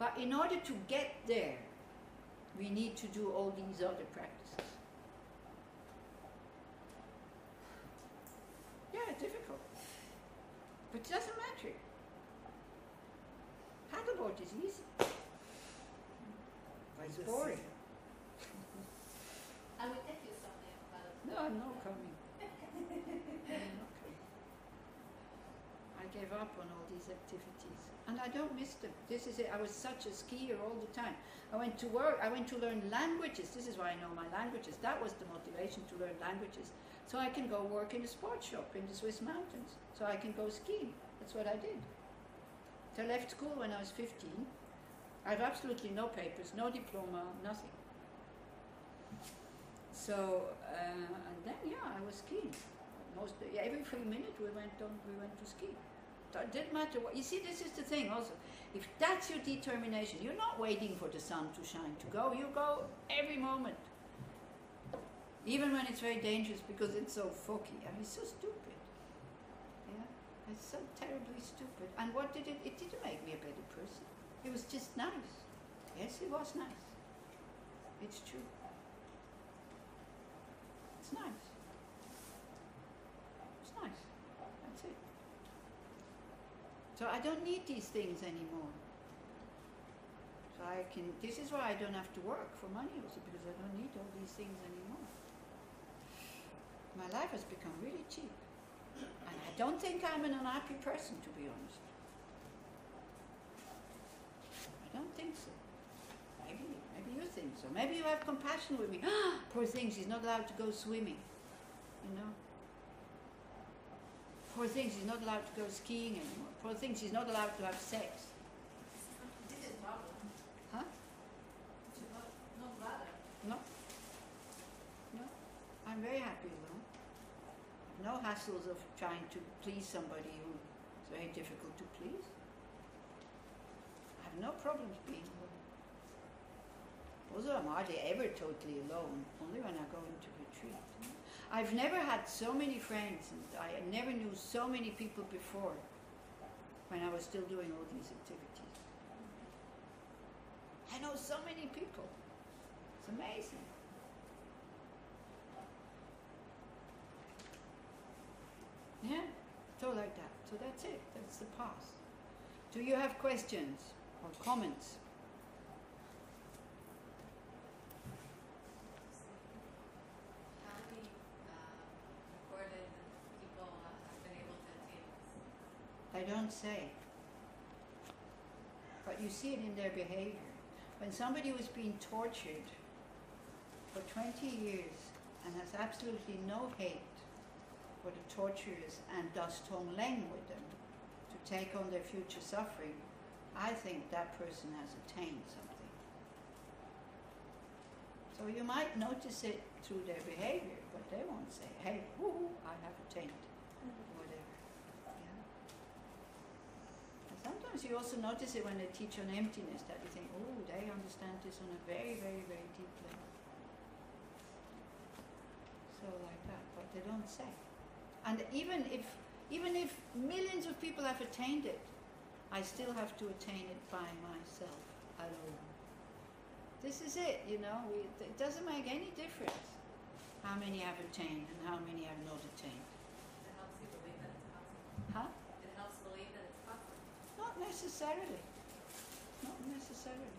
But in order to get there, we need to do all these other practices. Yeah, it's difficult. But it doesn't matter. Paddleboard is easy. But it's boring. I will take you someday about it. No, I'm not coming. I'm not coming. I gave up on all these activities. And I don't miss them. This is it. I was such a skier all the time. I went to work. I went to learn languages. This is why I know my languages. That was the motivation, to learn languages. So I can go work in a sports shop in the Swiss mountains. So I can go skiing. That's what I did. So I left school when I was 15. I have absolutely no papers, no diploma, nothing. So, and then, yeah, I was skiing. Every 3 minutes we went to ski. So it didn't matter what. You see, this is the thing also. If that's your determination, you're not waiting for the sun to shine to go. You go every moment. Even when it's very dangerous because it's so foggy. I mean, it's so stupid. Yeah, it's so terribly stupid. And what did it? It didn't make me a better person. It was just nice. Yes, it was nice. It's true. It's nice. It's nice. That's it. So I don't need these things anymore. So I can. This is why I don't have to work for money also, because I don't need all these things anymore. My life has become really cheap. And I don't think I'm an unhappy person, to be honest. I don't think so. Maybe you think so. Maybe you have compassion with me. Poor thing, she's not allowed to go swimming. You know? Poor thing, she's not allowed to go skiing anymore. Poor thing, she's not allowed to have sex. This is problem. Huh? It's not bother. No. No. I'm very happy alone. No hassles of trying to please somebody who is very difficult to please. I have no problems being alone. Also, I'm hardly ever totally alone, only when I go into retreat. I've never had so many friends, and I never knew so many people before when I was still doing all these activities. I know so many people. It's amazing. Yeah, so like that. So that's it. That's the path. Do you have questions or comments? How many recorded people have been able to attain this? I don't say. But you see it in their behavior. When somebody was being tortured for 20 years and has absolutely no hate for the torturers and does Tong Leng with them to take on their future suffering, I think that person has attained something. So you might notice it through their behavior, but they won't say, hey, woohoo, I have attained, whatever. Yeah. And sometimes you also notice it when they teach on emptiness, that you think, oh, they understand this on a very, very, very deep level. So like that, but they don't say. And even if millions of people have attained it, I still have to attain it by myself alone. This is it, you know. It doesn't make any difference how many have attained and how many have not attained. It helps you believe that it's possible. Huh? It helps believe that it's possible. Not necessarily. Not necessarily.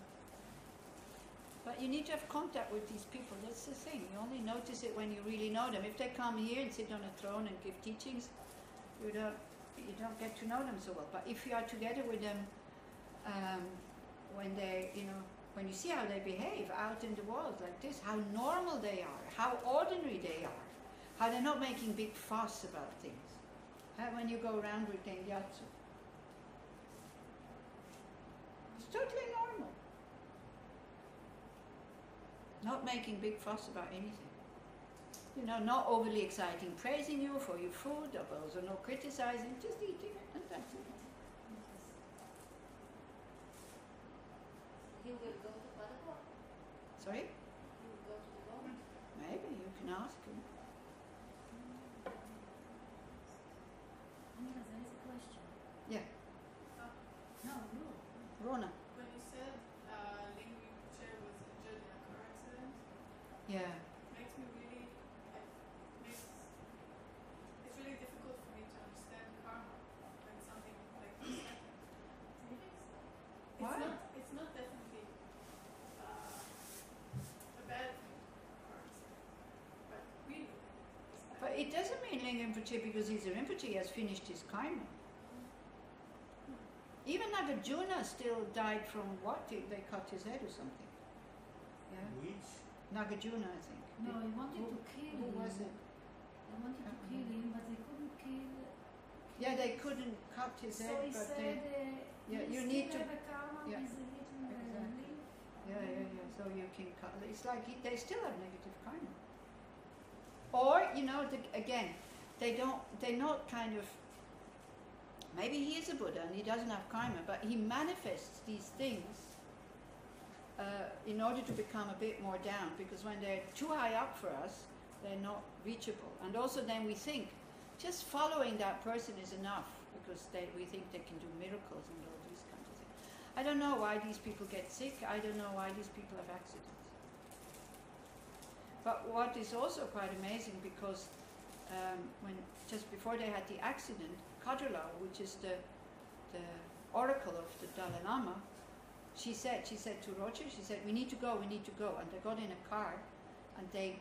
But you need to have contact with these people. That's the thing. You only notice it when you really know them. If they come here and sit on a throne and give teachings, you don't get to know them so well. But if you are together with them, when they, when you see how they behave out in the world like this, how normal they are, how ordinary they are, how they're not making big fuss about things. When you go around with Gengyatsu, it's totally normal. Not making big fuss about anything. Not overly exciting, praising you for your food, or also no criticizing, just eating it, and that's it. He will go to Paderborn. Sorry? He will go to the Rome. Maybe, you can ask him. Yes, there is a question. Yeah. No, no. Rona. When you said Yeah. makes me really, it's really difficult for me to understand karma when something like this happens. Why? It's not definitely a bad thing, but really, it's But it doesn't mean Ling Rinpoche, because he's a Rinpoche, he has finished his karma. Even Nagarjuna still died from what? They cut his head or something. Yeah. Which? Nagarjuna, I think. No, he wanted to kill Who him. was it? They wanted to kill him, but they couldn't kill. Yeah, they couldn't cut his So head, he but said, yeah, you still need to- have a karma yeah, with the hidden exactly. link. yeah. So you can cut. It's like they still have negative karma. Or again, they're not kind of. Maybe he is a Buddha and he doesn't have karma, but he manifests these things in order to become a bit more down, because when they're too high up for us, they're not reachable. And also then we think, just following that person is enough, because we think they can do miracles and all these kinds of things. I don't know why these people get sick, I don't know why these people have accidents. But what is also quite amazing, because when just before they had the accident, Kadrulao, which is the oracle of the Dalai Lama, she said to Roger, she said, we need to go, and they got in a car, and they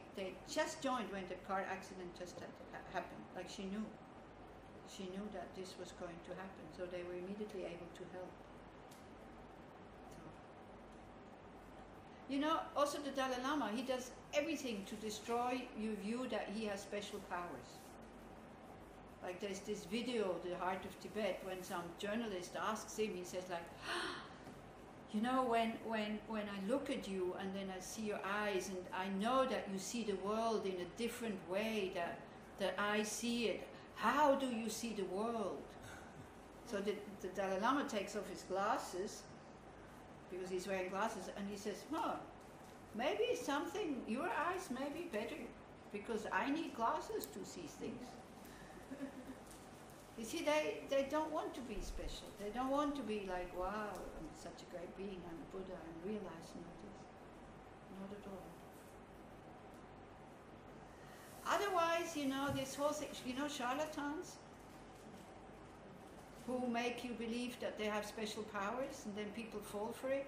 just joined when the car accident just happened. Like she knew that this was going to happen, so they were immediately able to help. So, also the Dalai Lama, he does everything to destroy your view that he has special powers. Like there's this video, The Heart of Tibet, when some journalist asks him, he says like, when I look at you and then I see your eyes and I know that you see the world in a different way that I see it. How do you see the world? So the Dalai Lama takes off his glasses, because he's wearing glasses, and he says, maybe your eyes may be better, because I need glasses to see things. You see, they don't want to be special. They don't want to be like, wow, I'm such a great being, I'm a Buddha, I'm realized, this. Not at all. Otherwise, this whole thing, charlatans who make you believe that they have special powers and then people fall for it.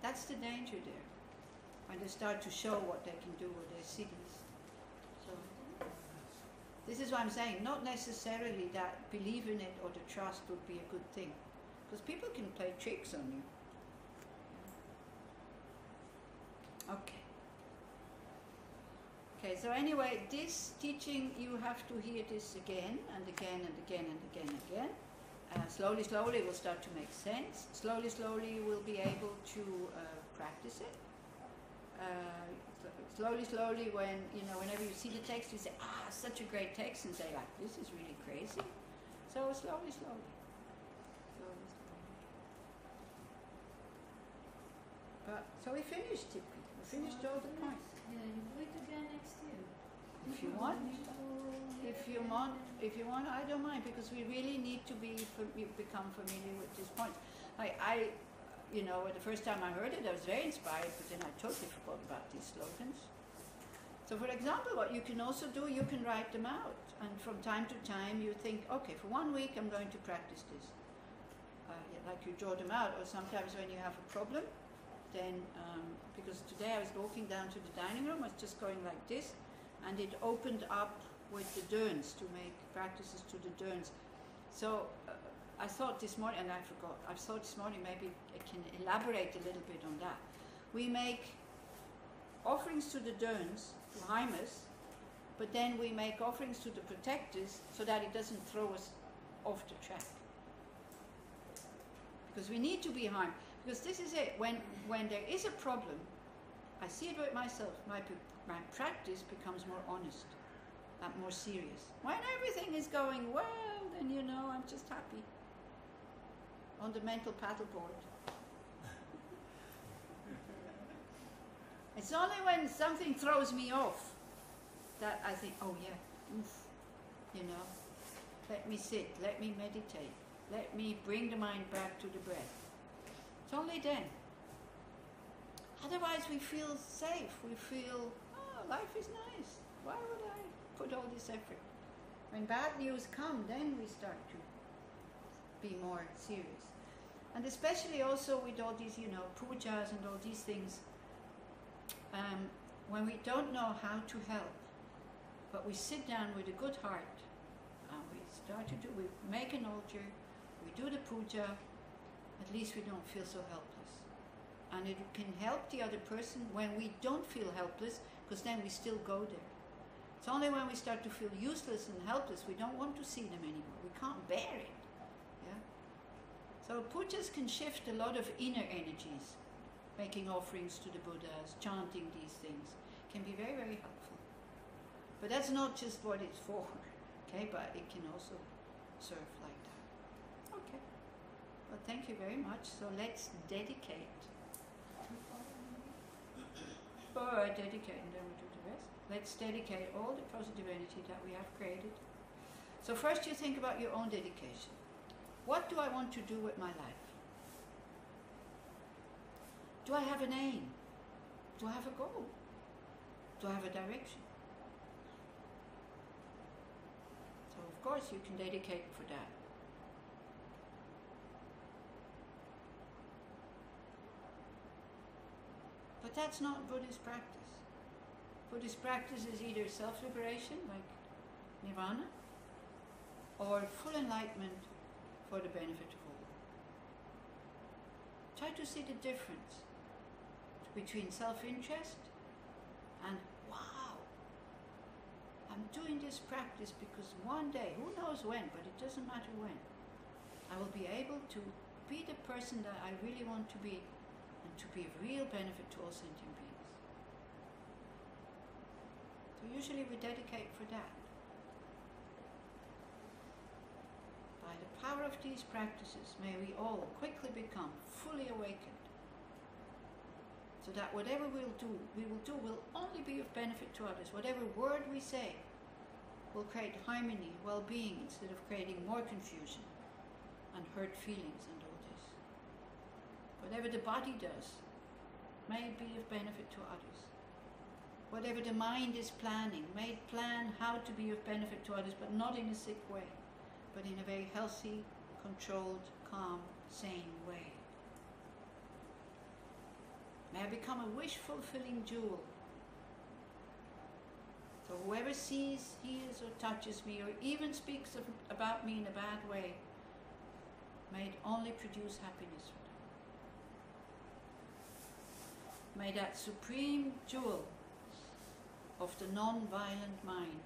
That's the danger there, when they start to show what they can do with their cities. So, this is what I'm saying, not necessarily that believe in it or the trust would be a good thing, because people can play tricks on you. Okay, so anyway, this teaching, you have to hear this again and again and again and again and again. Slowly it will start to make sense. Slowly you will be able to practice it. Slowly whenever you see the text, you say, such a great text, and say, like, this is really crazy. So slowly. But, so we finished, Tippy. We finished all the points. Yeah, you do it again next year. If you want, I don't mind, because we really need to become familiar with these points. The first time I heard it, I was very inspired, but then I totally forgot about these slogans. So, for example, what you can also do, you can write them out, and from time to time you think, okay, for 1 week I'm going to practice this. Like you draw them out, or sometimes when you have a problem, then, because today I was walking down to the dining room, I was just going like this, and it opened up with the Derns, to make practices to the Derns. So I thought this morning, and I forgot, maybe I can elaborate a little bit on that. We make offerings to the Derns, to Heimas, but then we make offerings to the protectors so that it doesn't throw us off the track. Because we need to be harmed. Because this is it, when there is a problem, I see it with myself, my practice becomes more honest and more serious. When everything is going well, then I'm just happy on the mental paddleboard. It's only when something throws me off that I think, oh yeah, let me sit, let me meditate, let me bring the mind back to the breath. It's only then. Otherwise, we feel safe. We feel, oh, life is nice. Why would I put all this effort? When bad news come, then we start to be more serious. And especially also with all these, pujas and all these things, when we don't know how to help, but we sit down with a good heart, and we make an altar, we do the puja, at least we don't feel so helpless. And it can help the other person when we don't feel helpless, because then we still go there. It's only when we start to feel useless and helpless, we don't want to see them anymore. We can't bear it. Yeah? So pujas can shift a lot of inner energies. Making offerings to the Buddhas, chanting these things, can be very, very helpful. But that's not just what it's for, okay? But it can also serve like that. Okay. Well, thank you very much. So let's dedicate. Or dedicate, and then we do the rest. Let's dedicate all the positive energy that we have created. So first you think about your own dedication. What do I want to do with my life? Do I have an aim? Do I have a goal? Do I have a direction? So of course you can dedicate for that. But that's not Buddhist practice. Buddhist practice is either self-liberation, like nirvana, or full enlightenment for the benefit of all. Try to see the difference between self-interest and, wow, I'm doing this practice because one day, who knows when, but it doesn't matter when, I will be able to be the person that I really want to be, and to be of real benefit to all sentient beings. So usually we dedicate for that. By the power of these practices, may we all quickly become fully awakened, so that whatever we will do will only be of benefit to others. Whatever word we say will create harmony, well-being, instead of creating more confusion and hurt feelings and all this. Whatever the body does may be of benefit to others. Whatever the mind is planning may plan how to be of benefit to others, but not in a sick way, but in a very healthy, controlled, calm, sane way. May I become a wish-fulfilling jewel. So whoever sees, hears, or touches me, or even speaks about me in a bad way, may it only produce happiness for them. May that supreme jewel of the non-violent mind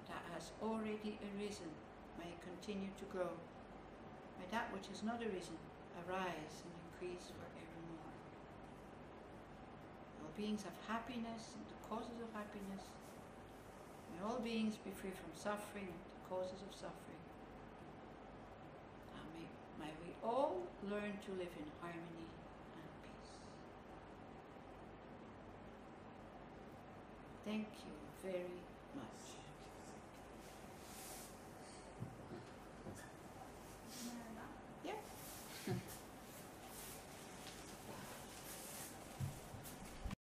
that has already arisen may continue to grow. May that which has not arisen arise and increase forevermore. All beings have happiness and the causes of happiness. May all beings be free from suffering and the causes of suffering. And may we all learn to live in harmony and peace. Thank you very much.